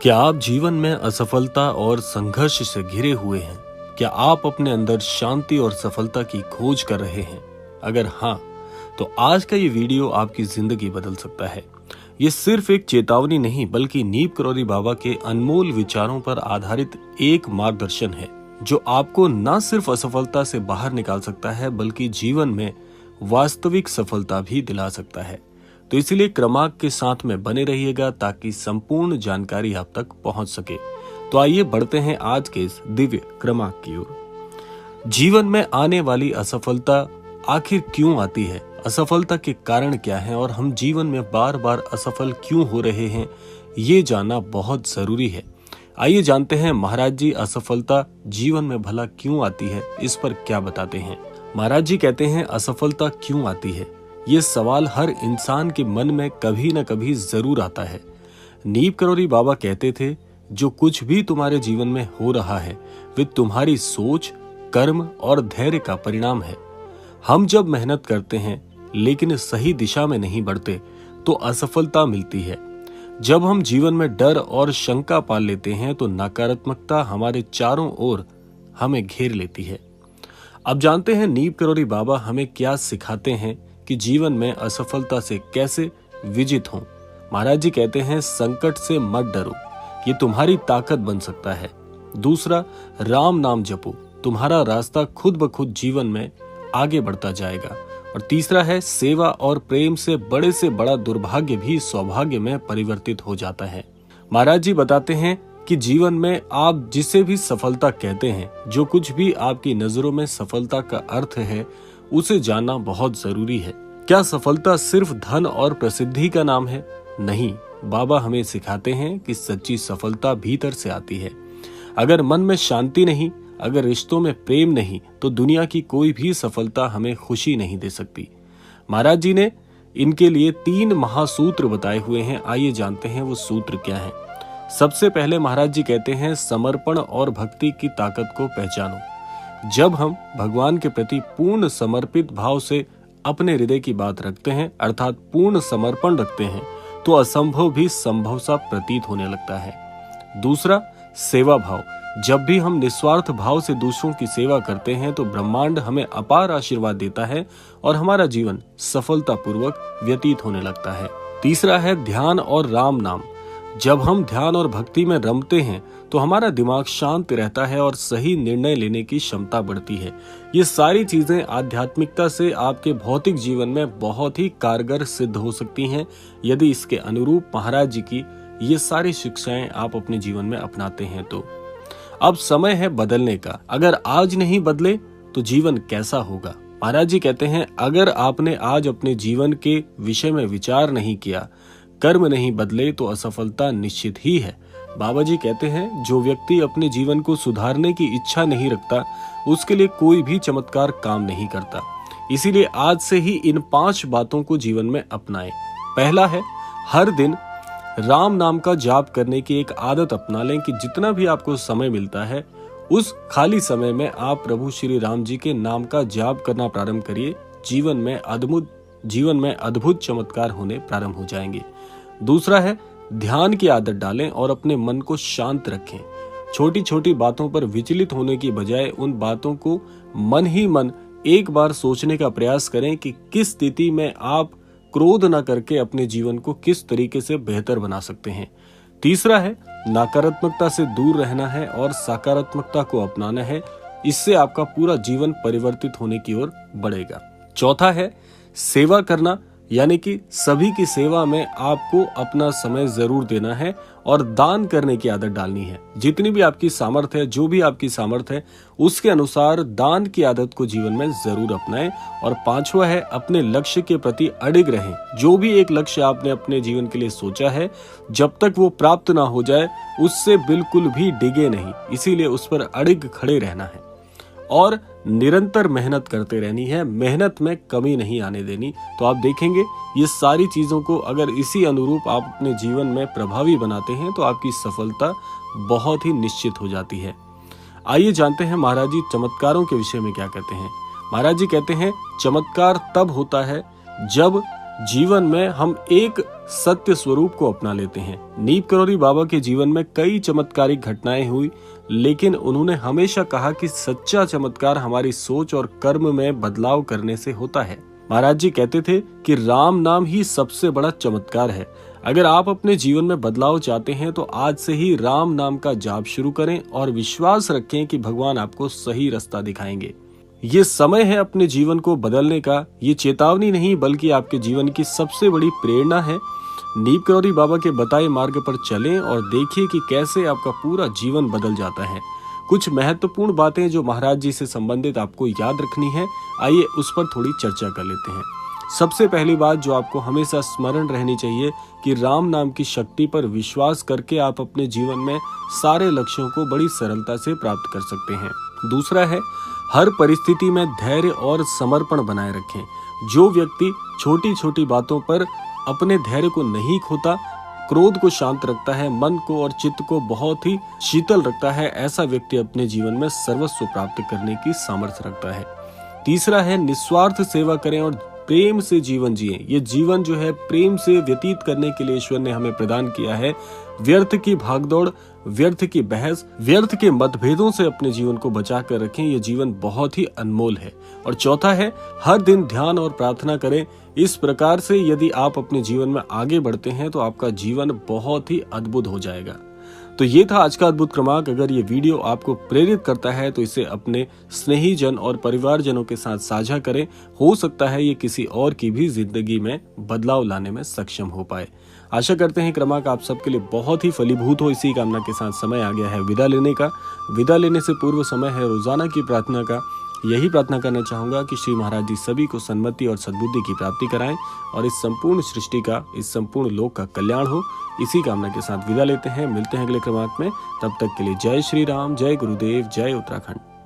क्या आप जीवन में असफलता और संघर्ष से घिरे हुए हैं? क्या आप अपने अंदर शांति और सफलता की खोज कर रहे हैं? अगर हाँ, तो आज का ये वीडियो आपकी जिंदगी बदल सकता है। ये सिर्फ एक चेतावनी नहीं, बल्कि नीम करौरी बाबा के अनमोल विचारों पर आधारित एक मार्गदर्शन है, जो आपको न सिर्फ असफलता से बाहर निकाल सकता है, बल्कि जीवन में वास्तविक सफलता भी दिला सकता है। तो इसलिए क्रमांक के साथ में बने रहिएगा ताकि संपूर्ण जानकारी आप तक पहुंच सके। तो आइए बढ़ते हैं आज के इस दिव्य क्रमांक की ओर। जीवन में आने वाली असफलता आखिर क्यों आती है? असफलता के कारण क्या है और हम जीवन में बार बार असफल क्यों हो रहे हैं, ये जानना बहुत जरूरी है। आइए जानते हैं महाराज जी असफलता जीवन में भला क्यों आती है, इस पर क्या बताते हैं। महाराज जी कहते हैं असफलता क्यों आती है, ये सवाल हर इंसान के मन में कभी न कभी जरूर आता है। नीम करौरी बाबा कहते थे, जो कुछ भी तुम्हारे जीवन में हो रहा है वे तुम्हारी सोच, कर्म और धैर्य का परिणाम है। हम जब मेहनत करते हैं लेकिन सही दिशा में नहीं बढ़ते तो असफलता मिलती है। जब हम जीवन में डर और शंका पाल लेते हैं तो नकारात्मकता हमारे चारों ओर हमें घेर लेती है। अब जानते हैं नीम करौरी बाबा हमें क्या सिखाते हैं कि जीवन में असफलता से कैसे विजित हों। महाराज जी कहते हैं, संकट से मत डरो, ये तुम्हारी ताकत बन सकता है। दूसरा, राम नाम जपो, तुम्हारा रास्ता खुद ब खुद जीवन में आगे बढ़ता जाएगा। और तीसरा है, सेवा और प्रेम से बड़ा दुर्भाग्य भी सौभाग्य में परिवर्तित हो जाता है। महाराज जी बताते हैं कि जीवन में आप जिसे भी सफलता कहते हैं, जो कुछ भी आपकी नजरों में सफलता का अर्थ है, उसे जानना बहुत जरूरी है। क्या सफलता सिर्फ धन और प्रसिद्धि का नाम है? नहीं, बाबा हमें सिखाते हैं कि सच्ची सफलता भीतर से आती है। अगर मन में शांति नहीं, अगर रिश्तों में प्रेम नहीं, तो दुनिया की कोई भी सफलता हमें खुशी नहीं दे सकती। महाराज जी ने इनके लिए 3 महासूत्र बताए हुए हैं। आइए जानते हैं वो सूत्र क्या है। सबसे पहले महाराज जी कहते हैं, समर्पण और भक्ति की ताकत को पहचानो। जब हम भगवान के प्रति पूर्ण समर्पित भाव से अपने हृदय की बात रखते हैं, अर्थात पूर्ण समर्पण रखते हैं, तो असंभव भी संभव सा प्रतीत होने लगता है। दूसरा, सेवा भाव। जब भी हम निस्वार्थ भाव से दूसरों की सेवा करते हैं तो ब्रह्मांड हमें अपार आशीर्वाद देता है और हमारा जीवन सफलतापूर्वक व्यतीत होने लगता है। तीसरा है ध्यान और राम नाम। जब हम ध्यान और भक्ति में रमते हैं तो हमारा दिमाग शांत रहता है और सही निर्णय लेने की क्षमता बढ़ती है। ये सारी चीजें आध्यात्मिकता से आपके भौतिक जीवन में बहुत ही कारगर सिद्ध हो सकती हैं, यदि इसके अनुरूप महाराज जी की ये सारी शिक्षाएं आप अपने जीवन में अपनाते हैं तो। अब समय है बदलने का। अगर आज नहीं बदले तो जीवन कैसा होगा? महाराज जी कहते हैं, अगर आपने आज अपने जीवन के विषय में विचार नहीं किया, कर्म नहीं बदले, तो असफलता निश्चित ही है। बाबा जी कहते हैं, जो व्यक्ति अपने जीवन को सुधारने की इच्छा नहीं रखता, उसके लिए कोई भी चमत्कार काम नहीं करता। इसीलिए आज से ही इन 5 बातों को जीवन में अपनाएं। पहला है, हर दिन राम नाम का जाप करने की एक आदत अपना लें कि जितना भी आपको समय मिलता है, उस खाली समय में आप प्रभु श्री राम जी के नाम का जाप करना प्रारंभ करिए। जीवन में अद्भुत चमत्कार होने प्रारंभ हो जाएंगे। दूसरा है, ध्यान की आदत डालें और अपने मन को शांत रखें। छोटी छोटी बातों पर विचलित होने की बजाय उन बातों को मन ही मन एक बार सोचने का प्रयास करें कि किस स्थिति में आप क्रोध न करके अपने जीवन को किस तरीके से बेहतर बना सकते हैं। तीसरा है, नकारात्मकता से दूर रहना है और सकारात्मकता को अपनाना है। इससे आपका पूरा जीवन परिवर्तित होने की ओर बढ़ेगा। चौथा है, सेवा करना, यानी कि सभी की सेवा में आपको अपना समय जरूर देना है और दान करने की आदत डालनी है। जितनी भी आपकी सामर्थ्य है, जो भी आपकी सामर्थ्य है, उसके अनुसार दान की आदत को जीवन में जरूर अपनाएं। और 5वां है, अपने लक्ष्य के प्रति अडिग रहें। जो भी एक लक्ष्य आपने अपने जीवन के लिए सोचा है, जब तक वो प्राप्त ना हो जाए, उससे बिल्कुल भी डिगे नहीं। इसीलिए उस पर अडिग खड़े रहना है और निरंतर मेहनत करते रहनी है। मेहनत में कमी नहीं आने देनी। तो आप देखेंगे, ये सारी चीजों को अगर इसी अनुरूप आप अपने जीवन में प्रभावी बनाते हैं तो आपकी सफलता बहुत ही निश्चित हो जाती है। आइए जानते हैं महाराज जी चमत्कारों के विषय में क्या कहते हैं। महाराज जी कहते हैं, चमत्कार तब होता है जब जीवन में हम एक सत्य स्वरूप को अपना लेते हैं। नीम करौरी बाबा के जीवन में कई चमत्कारिक घटनाएं हुई, लेकिन उन्होंने हमेशा कहा कि सच्चा चमत्कार हमारी सोच और कर्म में बदलाव करने से होता है। महाराज जी कहते थे कि राम नाम ही सबसे बड़ा चमत्कार है। अगर आप अपने जीवन में बदलाव चाहते हैं तो आज से ही राम नाम का जाप शुरू करें और विश्वास रखें कि भगवान आपको सही रास्ता दिखाएंगे। ये समय है अपने जीवन को बदलने का। ये चेतावनी नहीं बल्कि आपके जीवन की सबसे बड़ी प्रेरणा है। नीम करौरी बाबा के बताए मार्ग पर चलें और देखिए कि कैसे आपका पूरा जीवन बदल जाता है। कुछ महत्वपूर्ण बातें जो महाराज जी से संबंधित आपको याद रखनी है, आइए उस पर थोड़ी चर्चा कर लेते हैं। सबसे पहली बात जो आपको हमेशा स्मरण रहनी चाहिए कि राम नाम की शक्ति पर विश्वास करके आप अपने जीवन में सारे लक्ष्यों को बड़ी सरलता से प्राप्त कर सकते हैं। दूसरा है, हर परिस्थिति में धैर्य और समर्पण बनाए रखें। जो व्यक्ति छोटी छोटी बातों पर अपने धैर्य को नहीं खोता, क्रोध को शांत रखता है, मन को और चित्त को बहुत ही शीतल रखता है, ऐसा व्यक्ति अपने जीवन में सर्वस्व प्राप्त करने की सामर्थ्य रखता है। तीसरा है, निस्वार्थ सेवा करें और प्रेम से जीवन जिएं। ये जीवन जो है प्रेम से व्यतीत करने के लिए ईश्वर ने हमें प्रदान किया है। व्यर्थ की भागदौड़, व्यर्थ की बहस, व्यर्थ के मतभेदों से अपने जीवन को बचा कर रखें। ये जीवन बहुत ही अनमोल है। और चौथा है, हर दिन ध्यान और प्रार्थना करें। इस प्रकार से यदि आप अपने जीवन में आगे बढ़ते हैं तो आपका जीवन बहुत ही अद्भुत हो जाएगा। तो ये था आज का अद्भुत क्रमांक। अगर ये वीडियो आपको प्रेरित करता है तो इसे अपने स्नेही जन और परिवारजनों के साथ साझा करें। हो सकता है ये किसी और की भी जिंदगी में बदलाव लाने में सक्षम हो पाए। आशा करते हैं क्रमांक आप सबके लिए बहुत ही फलीभूत हो। इसी कामना के साथ समय आ गया है विदा लेने का। विदा लेने से पूर्व समय है रोजाना की प्रार्थना का। यही प्रार्थना करना चाहूंगा कि श्री महाराज जी सभी को सन्मति और सद्बुद्धि की प्राप्ति कराएं और इस संपूर्ण सृष्टि का, इस संपूर्ण लोक का कल्याण हो। इसी कामना के साथ विदा लेते हैं। मिलते हैं अगले क्रमांक में। तब तक के लिए जय श्री राम, जय गुरुदेव, जय उत्तराखंड।